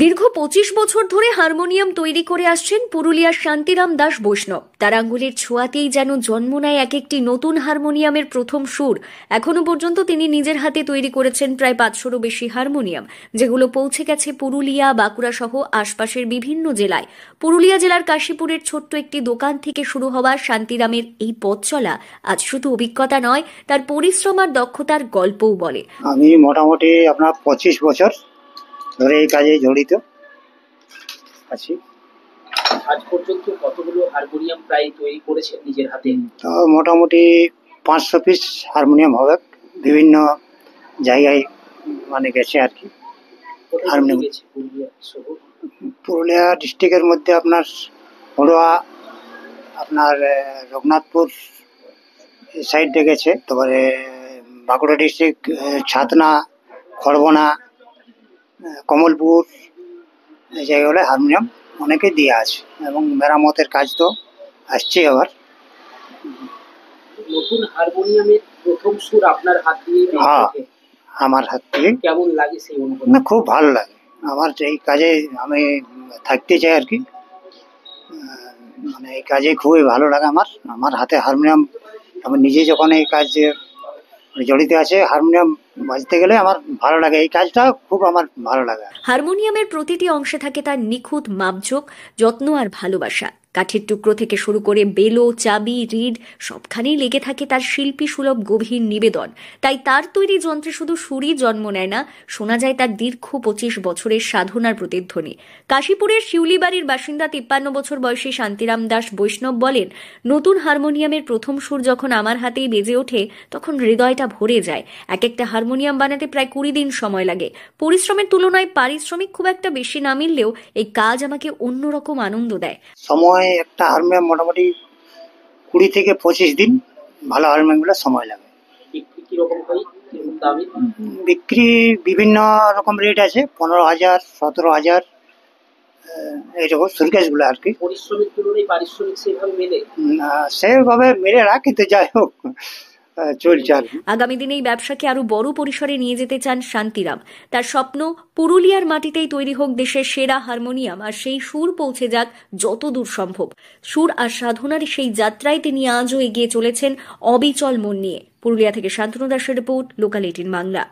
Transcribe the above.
দীর্ঘ 25 বছর ধরে হারমোনিয়াম তৈরি করে আসছেন পুরুলিয়ার শান্তিরাম দাস বৈষ্ণব। তার আঙ্গুলের ছোঁয়াতেই যেন জন্ম নেয় এক একটি নতুন হারমোনিয়ামের প্রথম সুর। এখনো পর্যন্ত তিনি নিজের হাতে তৈরি করেছেন প্রায় 500-রও বেশি হারমোনিয়াম, যেগুলো পৌঁছে গেছে পুরুলিয়া, বাঁকুড়া সহ আশপাশের বিভিন্ন জেলায়। পুরুলিয়া জেলার কাশীপুরের ছোট্ট একটি দোকান থেকে শুরু হওয়া শান্তিরামের এই পথ চলা আজ শুধু অভিজ্ঞতা নয়, তার পরিশ্রম আর দক্ষতার গল্পও বলে। আমি মোটামুটি আপনার 25 বছর ধরে এই কাজে জড়িত আছি। আজ পর্যন্ত কতগুলো হারমোনিয়াম প্রায় তৈরি করেছেন নিজের হাতে? তো মোটামুটি 500 পিস হারমোনিয়াম হবে, বিভিন্ন জায়গায় মানে গেছে আর কি। হারমোনিয়াম পুরুলিয়া ডিস্ট্রিক্টের মধ্যে আপনার হড়োয়া, আপনার রঘুনাথপুর সাইডে গেছে, তারপরে বাঁকুড়া ডিস্ট্রিক্ট ছাতনা, খড়বনা, কমলপুর, এই জায়গাগুলো হারমোনিয়াম অনেকে দিয়ে আছে এবং মেরামতের কাজ তো আসছে। আবার নতুন হারমোনিয়ামের প্রথম সুর আপনার হাত দিয়ে? হ্যাঁ, আমার হাত দিয়ে। কেমন লাগে সেই অনুভূতি? না, খুব ভালো লাগে। আমার এই কাজে আমি থাকতে চাই আর কি, মানে এই কাজে খুবই ভালো লাগে আমার হাতে হারমোনিয়াম। আমি নিজে যখন এই কাজে জড়িত আছে, হারমোনিয়াম বাজতে গেলে আমার ভালো লাগে, এই কাজটা খুব আমার ভালো লাগে। হারমোনিয়ামের প্রতিটি অংশে থাকে তার নিখুঁত মাপঝোঁক, যত্ন আর ভালোবাসা। কাঠের টুকরো থেকে শুরু করে বেলো, চাবি, রিড সবখানেই লেগে থাকে তার শিল্পী সুলভ গভীর নিবেদন। তাই তার তৈরি যন্ত্রে শুধু সুরই জন্ম নেয় না, শোনা যায় তার দীর্ঘ 25 বছরের সাধনার প্রতিধ্বনি। কাশীপুরের শিউলিবাড়ির বাসিন্দা 53 বছর বয়সী শান্তিরাম দাস বৈষ্ণব বলেন, নতুন হারমোনিয়ামের প্রথম সুর যখন আমার হাতেই বেজে ওঠে তখন হৃদয়টা ভরে যায়। এক একটা হারমোনিয়াম বানাতে প্রায় 20 দিন সময় লাগে। পরিশ্রমের তুলনায় পারিশ্রমিক খুব একটা বেশি না মিললেও এই কাজ আমাকে অন্যরকম আনন্দ দেয়। সময় একটা হারমোনিয়াম মোটামুটি 20 থেকে 25 দিন ভালো হারমোনিয়ামগুলো সময় লাগে। বিক্রি বিভিন্ন রকম রেট আছে, 15,000, 17,000 এইরকম সুরকেসগুলো আর কি। পরিশ্রমের তুলনায় পারিশ্রমিক সেভাবে মেলে? সেভাবে মেলে না, কিন্তু যাই হোক চলছে আর কি। আগামী দিনে এই ব্যবসাকে আরো বড় পরিসরে নিয়ে যেতে চান শান্তিরাম। তার স্বপ্ন, পুরুলিয়ার মাটিতেই তৈরি হোক দেশের সেরা হারমোনিয়াম, আর সেই সুর পৌঁছে যাক যত দূর সম্ভব। সুর আর সাধনার সেই যাত্রায় তিনি আজও এগিয়ে চলেছেন অবিচল মন নিয়ে। পুরুলিয়া থেকে শান্তনু দাসের রিপোর্ট, লোকাল 18 বাংলা।